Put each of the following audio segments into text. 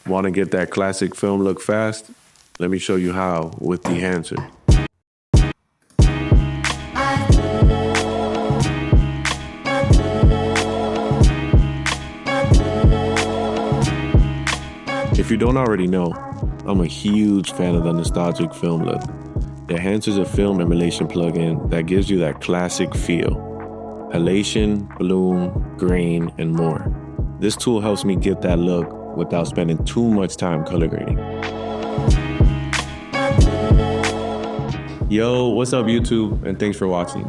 Want to get that classic film look fast? Let me show you how with Dehancer. If you don't already know, I'm a huge fan of the nostalgic film look. Dehancer is a film emulation plugin that gives you that classic feel. Halation, bloom, grain, and more. This tool helps me get that look without spending too much time color grading. Yo, what's up YouTube, and thanks for watching.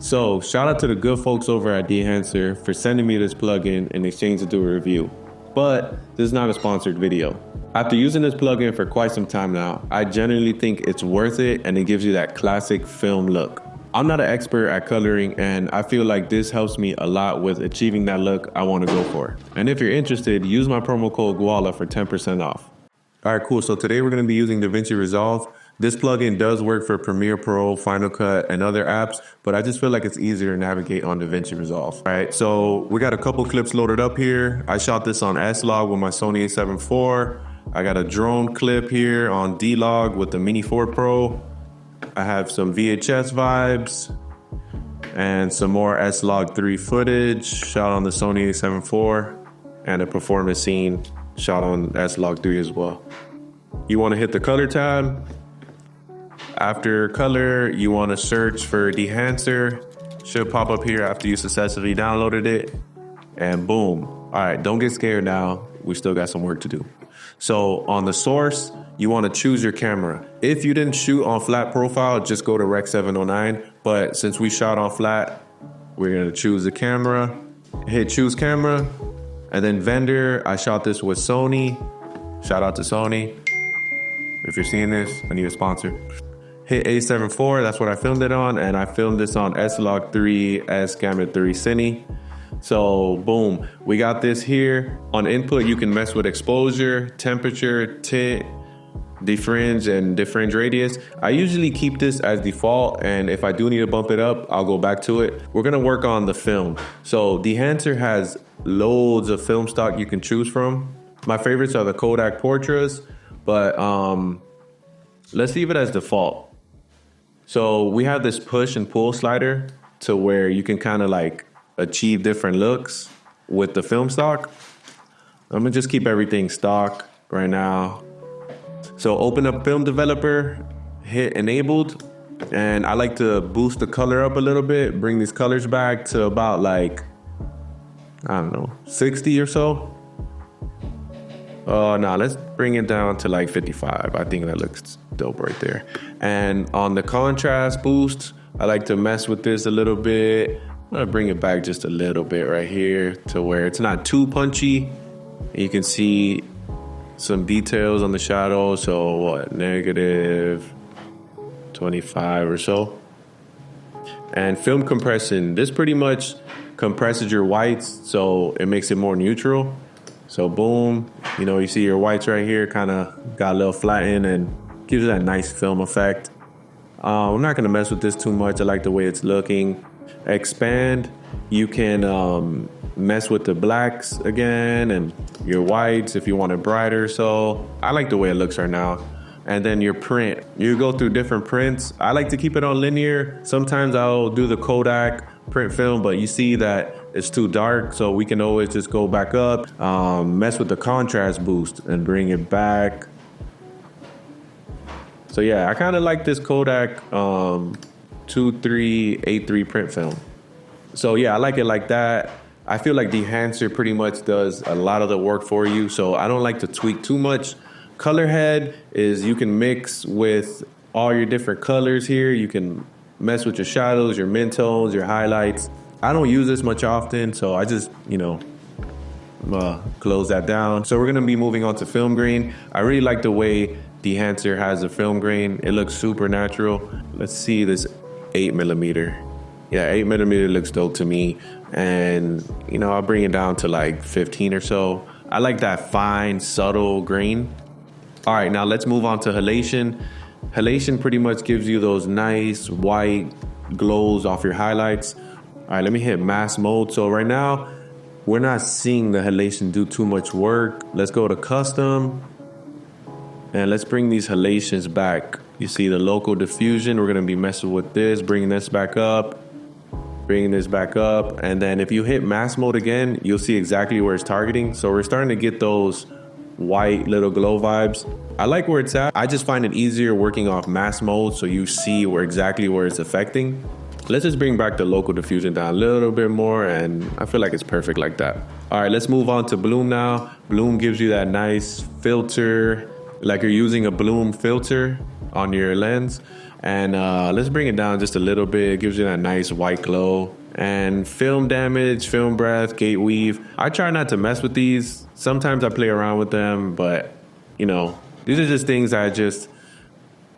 So, shout out to the good folks over at Dehancer for sending me this plugin in exchange to do a review. But this is not a sponsored video. After using this plugin for quite some time now, I genuinely think it's worth it and it gives you that classic film look. I'm not an expert at coloring and I feel like this helps me a lot with achieving that look I want to go for. And if you're interested, use my promo code GUALA for 10% off. Alright, cool. So today we're going to be using DaVinci Resolve. This plugin does work for Premiere Pro, Final Cut, and other apps, but I just feel like it's easier to navigate on DaVinci Resolve. All right, so we got a couple clips loaded up here. I shot this on S-Log with my Sony a7 IV. I got a drone clip here on D-Log with the Mini 4 Pro. I have some VHS vibes and some more S-Log 3 footage shot on the Sony a7 IV and a performance scene shot on S-Log 3 as well. You want to hit the color tab. After color, you want to search for Dehancer. Should pop up here after you successfully downloaded it. And boom. All right, don't get scared now. We still got some work to do. So on the source, you want to choose your camera. If you didn't shoot on flat profile, just go to Rec 709. But since we shot on flat, we're going to choose the camera. Hit choose camera. And then vendor, I shot this with Sony. Shout out to Sony. If you're seeing this, I need a sponsor. Hit A7 IV, that's what I filmed it on, and I filmed this on S-Log 3 S Gamut 3 Cine. So boom, we got this here. On input, you can mess with exposure, temperature, tint, defringe, and defringe radius. I usually keep this as default, and if I do need to bump it up, I'll go back to it. We're gonna work on the film. So Dehancer has loads of film stock you can choose from. My favorites are the Kodak Portras, but let's leave it as default. So we have this push and pull slider to where you can kind of like achieve different looks with the film stock. I'm gonna just keep everything stock right now. So open up Film Developer, hit enabled, and I like to boost the color up a little bit, bring these colors back to about like, I don't know, 60 or so. No, let's bring it down to like 55. I think that looks dope right there. And on the contrast boost, I like to mess with this a little bit. I'm gonna bring it back just a little bit right here to where it's not too punchy. You can see some details on the shadow. So what, negative 25 or so. And film compression, this pretty much compresses your whites, so it makes it more neutral. So boom, you know, you see your whites right here kind of got a little flattened and gives you that nice film effect. I'm not gonna mess with this too much. I like the way it's looking. Expand, you can mess with the blacks again and your whites if you want it brighter. So I like the way it looks right now. And then your print, you go through different prints. I like to keep it on linear. Sometimes I'll do the Kodak print film, but you see that it's too dark, so we can always just go back up, mess with the contrast boost and bring it back. So yeah, I kind of like this Kodak 2383 print film. So yeah, I like it like that. I feel like Dehancer pretty much does a lot of the work for you, so I don't like to tweak too much. Color head is you can mix with all your different colors here. You can mess with your shadows, your midtones, your highlights. I don't use this much often, so I just, close that down. So we're gonna be moving on to film grain. I really like the way Dehancer has the film grain. It looks super natural. Let's see this 8mm. Yeah, 8mm looks dope to me. And, I'll bring it down to like 15 or so. I like that fine, subtle grain. All right, now let's move on to halation. Halation pretty much gives you those nice white glows off your highlights. All right, let me hit mask mode. So right now, we're not seeing the halation do too much work. Let's go to custom and let's bring these halations back. You see the local diffusion, we're gonna be messing with this, bringing this back up, bringing this back up. And then if you hit mask mode again, you'll see exactly where it's targeting. So we're starting to get those white little glow vibes. I like where it's at. I just find it easier working off mask mode so you see exactly where it's affecting. Let's just bring back the local diffusion down a little bit more, and I feel like it's perfect like that. All right, let's move on to bloom now. Bloom gives you that nice filter, like you're using a bloom filter on your lens. And let's bring it down just a little bit. It gives you that nice white glow. And film damage, film breath, gate weave. I try not to mess with these. Sometimes I play around with them, but you know, these are just things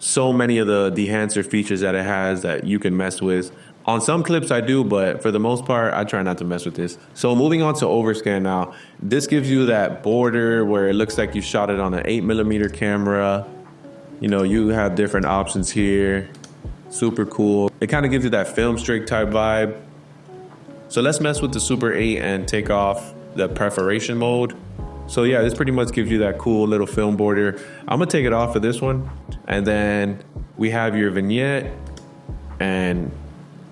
so many of the Dehancer features that it has that you can mess with. On some clips I do, but for the most part, I try not to mess with this. So moving on to overscan now. This gives you that border where it looks like you shot it on an 8mm camera. You know, you have different options here. Super cool. It kind of gives you that film strike type vibe. So let's mess with the Super 8 and take off the perforation mode. So yeah, this pretty much gives you that cool little film border. I'm gonna take it off for this one. And then we have your vignette. And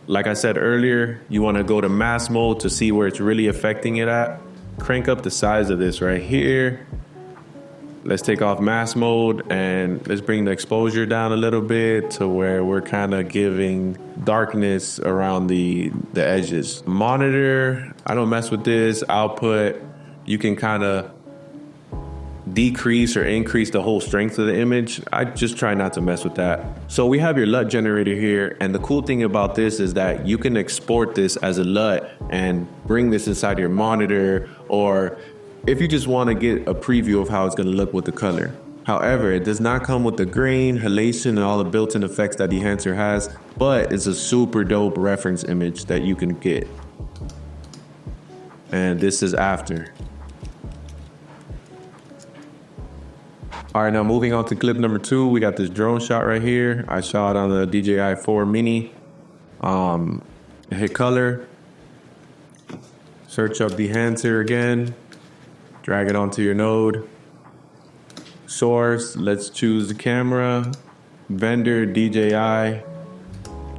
like I said earlier, you wanna go to mask mode to see where it's really affecting it at. Crank up the size of this right here. Let's take off mask mode and let's bring the exposure down a little bit to where we're kind of giving darkness around the edges. Monitor, I don't mess with this. Output, you can kind of decrease or increase the whole strength of the image. I just try not to mess with that. So we have your LUT generator here, and the cool thing about this is that you can export this as a LUT and bring this inside your monitor, or if you just want to get a preview of how it's going to look with the color. However, it does not come with the grain, halation, and all the built-in effects that Dehancer has, but it's a super dope reference image that you can get. And this is after. All right, now moving on to clip number 2, we got this drone shot right here. I shot on the DJI 4 Mini. Hit color. Search up Dehancer again. Drag it onto your node. Source, let's choose the camera. Vendor, DJI.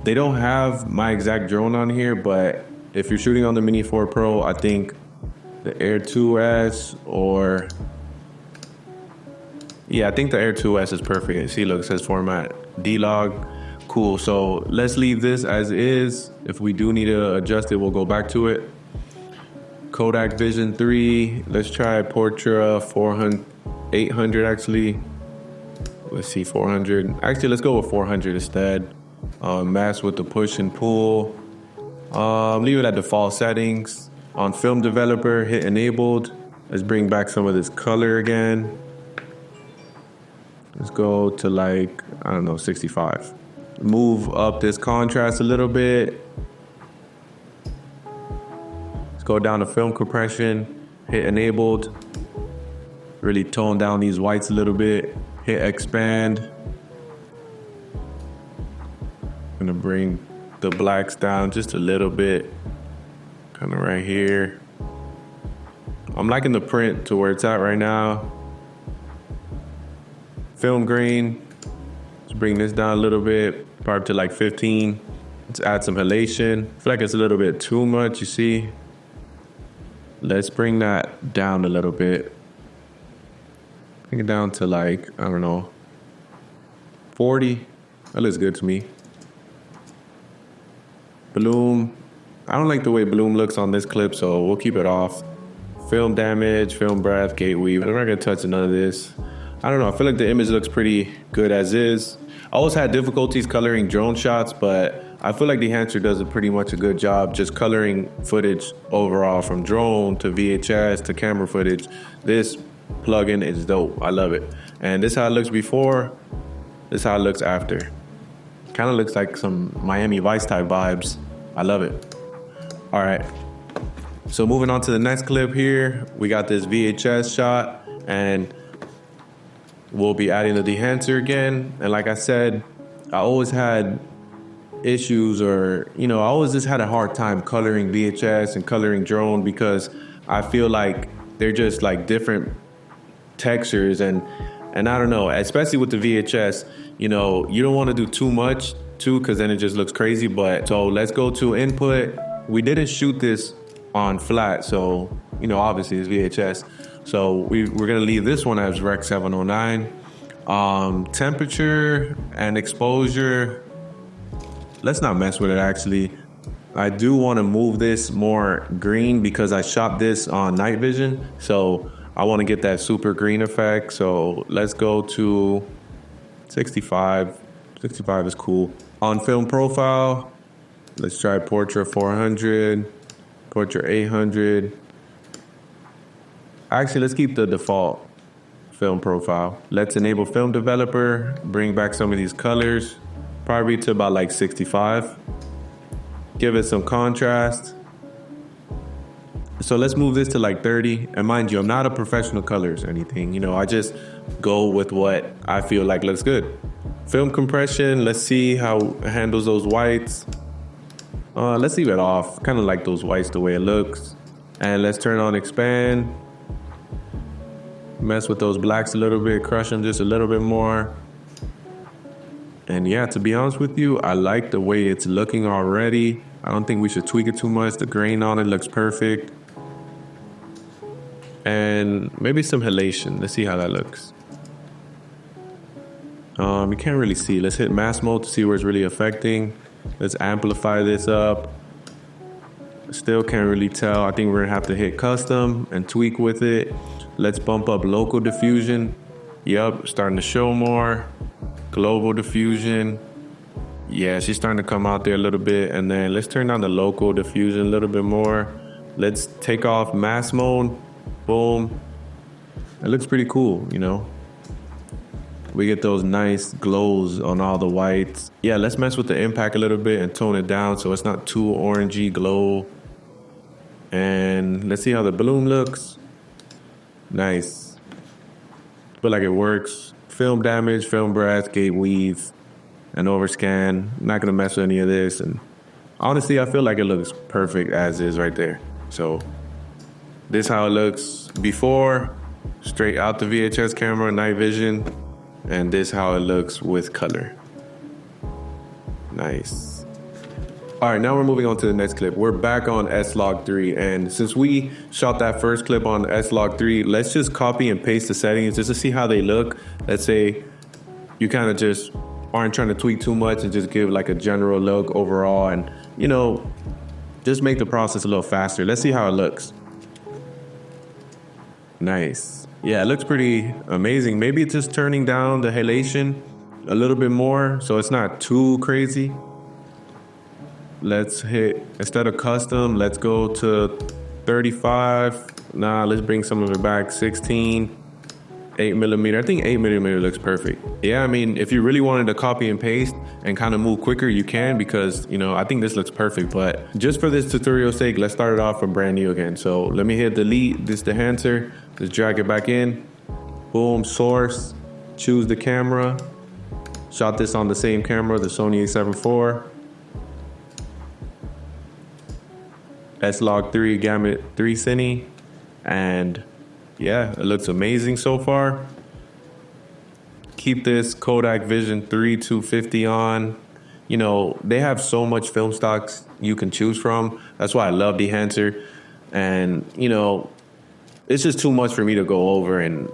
They don't have my exact drone on here, but if you're shooting on the Mini 4 Pro, I think the Air 2S or... yeah, I think the Air 2S is perfect. See, look, it says format D-Log. Cool, so let's leave this as is. If we do need to adjust it, we'll go back to it. Kodak Vision 3. Let's try Portra 400, 800 actually. Let's see, 400. Actually, let's go with 400 instead. Mask with the push and pull. Leave it at default settings. On Film Developer, hit enabled. Let's bring back some of this color again. Let's go to like, I don't know, 65. Move up this contrast a little bit. Let's go down to film compression, hit enabled. Really tone down these whites a little bit. Hit expand. I'm gonna bring the blacks down just a little bit. Kind of right here. I'm liking the print to where it's at right now. Film grain, let's bring this down a little bit, probably to like 15. Let's add some halation. I feel like it's a little bit too much, you see? Let's bring that down a little bit. Bring it down to like, I don't know, 40. That looks good to me. Bloom, I don't like the way bloom looks on this clip, so we'll keep it off. Film damage, film breath, gate weave. I'm not gonna touch none of this. I don't know, I feel like the image looks pretty good as is. I always had difficulties coloring drone shots, but I feel like Dehancer does pretty much a good job just coloring footage overall, from drone to VHS to camera footage. This plugin is dope, I love it. And this is how it looks before, this is how it looks after. Kind of looks like some Miami Vice type vibes. I love it. All right, so moving on to the next clip here, we got this VHS shot, and we'll be adding the Dehancer again. And like I said, I always had issues, or, you know, I always just had a hard time coloring VHS and coloring drone because I feel like they're just like different textures, and I don't know, especially with the VHS, you know, you don't want to do too much too, because then it just looks crazy. But so let's go to input. We didn't shoot this on flat, so you know, obviously it's VHS, so we're gonna leave this one as Rec 709. Temperature and exposure, let's not mess with it. Actually, I do want to move this more green because I shot this on night vision, so I want to get that super green effect. So let's go to 65. 65 is cool. On film profile, let's try portrait 400, portrait 800. Actually, let's keep the default film profile. Let's enable film developer, bring back some of these colors, probably to about like 65. Give it some contrast. So let's move this to like 30. And mind you, I'm not a professional colors or anything. You know, I just go with what I feel like looks good. Film compression, let's see how it handles those whites. Let's leave it off. Kind of like those whites the way it looks. And let's turn on expand. Mess with those blacks a little bit, crush them just a little bit more. And yeah, to be honest with you, I like the way it's looking already. I don't think we should tweak it too much. The grain on it looks perfect. And maybe some halation. Let's see how that looks. You can't really see. Let's hit mass mode to see where it's really affecting. Let's amplify this up. Still can't really tell. I think we're gonna have to hit custom and tweak with it. Let's bump up local diffusion. Yup, starting to show more. Global diffusion. Yeah, she's starting to come out there a little bit. And then let's turn down the local diffusion a little bit more. Let's take off mass mode. Boom. It looks pretty cool, you know. We get those nice glows on all the whites. Yeah, let's mess with the impact a little bit and tone it down so it's not too orangey glow. And let's see how the bloom looks. Nice. Feel like it works. Film damage, film breath, gate weave, and overscan. Not gonna mess with any of this. And honestly, I feel like it looks perfect as is right there. So this is how it looks before, straight out the VHS camera, night vision. And this is how it looks with color. Nice. All right, now we're moving on to the next clip. We're back on S-Log 3. And since we shot that first clip on S-Log 3, let's just copy and paste the settings just to see how they look. Let's say you kind of just aren't trying to tweak too much and just give like a general look overall and, you know, just make the process a little faster. Let's see how it looks. Nice. Yeah, it looks pretty amazing. Maybe it's just turning down the halation a little bit more so it's not too crazy. Let's hit, instead of custom, let's go to 35. Nah, let's bring some of it back. 16, 8mm. I think 8mm looks perfect. Yeah, I mean, if you really wanted to copy and paste and kind of move quicker, you can, because, you know, I think this looks perfect. But just for this tutorial's sake, let's start it off from brand new again. So let me hit delete this Dehancer. Let's drag it back in. Boom, source. Choose the camera. Shot this on the same camera, the Sony a7 IV. S-Log 3 Gamut 3 Cine. And yeah, it looks amazing so far. Keep this Kodak Vision 3 250 on. You know, they have so much film stocks you can choose from. That's why I love Dehancer. And, you know, it's just too much for me to go over and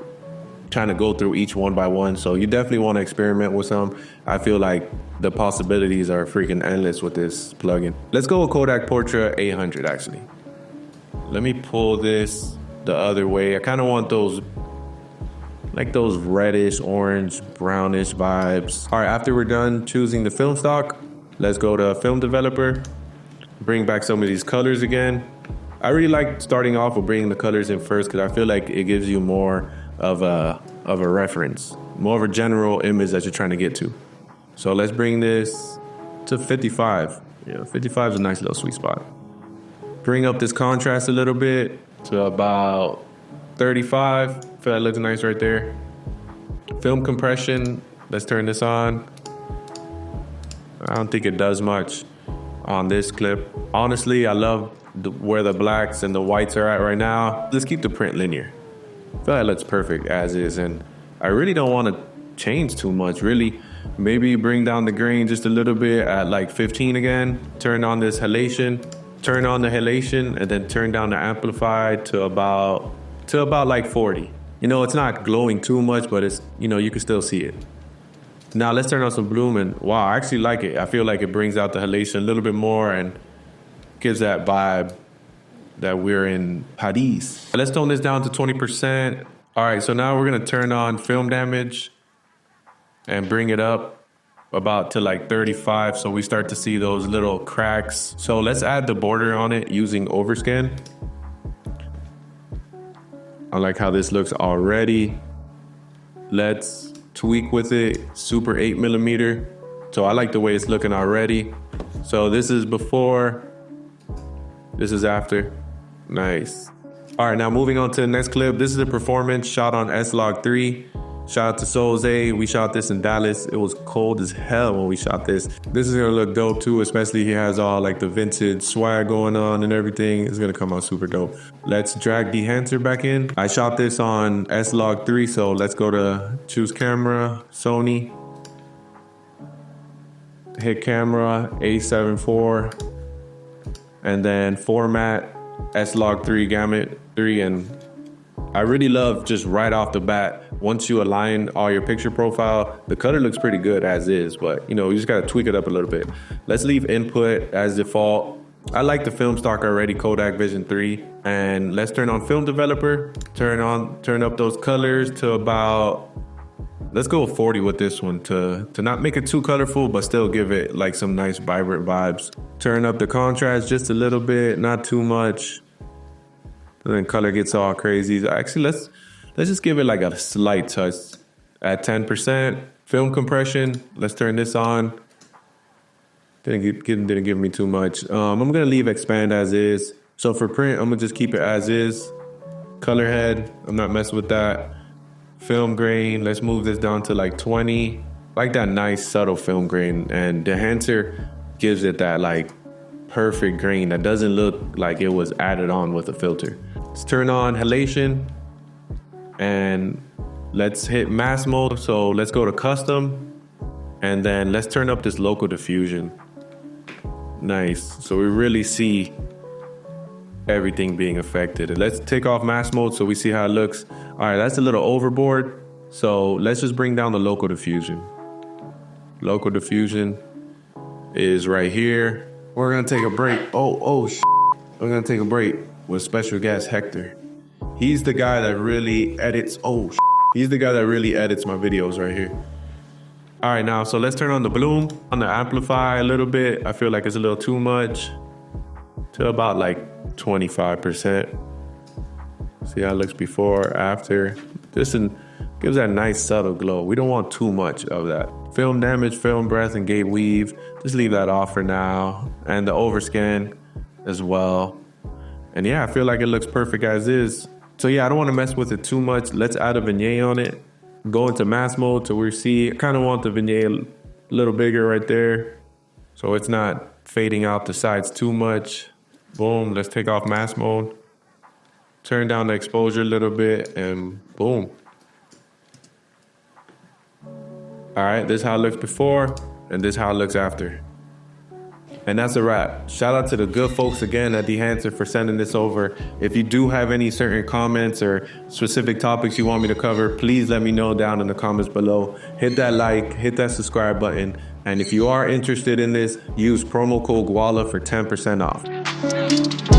trying to go through each one by one. So you definitely want to experiment with some. I feel like the possibilities are freaking endless with this plugin. Let's go with Kodak Portra 800 actually. Let me pull this the other way. I kind of want those, like those reddish, orange, brownish vibes. All right, after we're done choosing the film stock, let's go to Film Developer. Bring back some of these colors again. I really like starting off with bringing the colors in first because I feel like it gives you more of a reference, more of a general image that you're trying to get to. So let's bring this to 55. Yeah, 55 is a nice little sweet spot. Bring up this contrast a little bit to about 35. I feel that looks nice right there. Film compression, let's turn this on. I don't think it does much on this clip. Honestly, I love where the blacks and the whites are at right now. Let's keep the print linear. I feel like it looks perfect as is, and I really don't want to change too much, really. Maybe bring down the grain just a little bit at like 15 again. Turn on this halation, turn on the halation, and then turn down the amplify to about like 40. You know, it's not glowing too much, but it's, you know, you can still see it. Now let's turn on some bloom, and wow, I actually like it. I feel like it brings out the halation a little bit more and gives that vibe that we're in Paris. Let's tone this down to 20%. All right, so now we're gonna turn on film damage and bring it up about to like 35, so we start to see those little cracks. So let's add the border on it using overscan. I like how this looks already. Let's tweak with it, super 8mm. So I like the way it's looking already. So this is before, this is after. Nice. All right, now moving on to the next clip. This is a performance shot on S-Log3. Shout out to Soze. We shot this in Dallas. It was cold as hell when we shot this. This is gonna look dope too, especially he has all like the vintage swag going on and everything. It's gonna come out super dope. Let's drag Dehancer back in. I shot this on S-Log3, so let's go to choose camera, Sony. Hit camera, A7 IV. And then format, S-Log3 Gamut 3, and I really love just right off the bat, once you align all your picture profile, the color looks pretty good as is, but you know, you just gotta tweak it up a little bit. Let's leave input as default. I like the film stock already, Kodak Vision 3, and let's turn on film developer, turn up those colors to about, let's go 40 with this one to not make it too colorful, but still give it like some nice vibrant vibes. Turn up the contrast just a little bit, not too much. And then color gets all crazy. Actually, let's just give it like a slight touch at 10%. Film compression, let's turn this on. Didn't give me too much. I'm gonna leave expand as is. So for print, I'm gonna just keep it as is. Color head, I'm not messing with that. Film grain, let's move this down to like 20. Like that nice subtle film grain, and Dehancer gives it that like perfect grain that doesn't look like it was added on with a filter. Let's turn on halation and let's hit mask mode. So let's go to custom and then let's turn up this local diffusion. Nice. So we really see everything being affected. And let's take off mask mode so we see how it looks. All right, that's a little overboard. So let's just bring down the local diffusion. Local diffusion is right here. We're gonna take a break. We're gonna take a break with special guest Hector. He's the guy that really edits. He's the guy that really edits my videos right here. All right, now, so let's turn on the bloom, on the amplify a little bit. I feel like it's a little too much, to about like 25%. See how it looks before, after. This gives that nice subtle glow. We don't want too much of that. Film damage, film breath, and gate weave. Just leave that off for now. And the overscan as well. And yeah, I feel like it looks perfect as is. So yeah, I don't want to mess with it too much. Let's add a vignette on it. Go into mask mode so we see. I kind of want the vignette a little bigger right there, so it's not fading out the sides too much. Boom, let's take off mask mode. Turn down the exposure a little bit and boom. All right, this is how it looks before and this is how it looks after. And that's a wrap. Shout out to the good folks again at Dehancer for sending this over. If you do have any certain comments or specific topics you want me to cover, please let me know down in the comments below. Hit that like, hit that subscribe button. And if you are interested in this, use promo code GUALA for 10% off.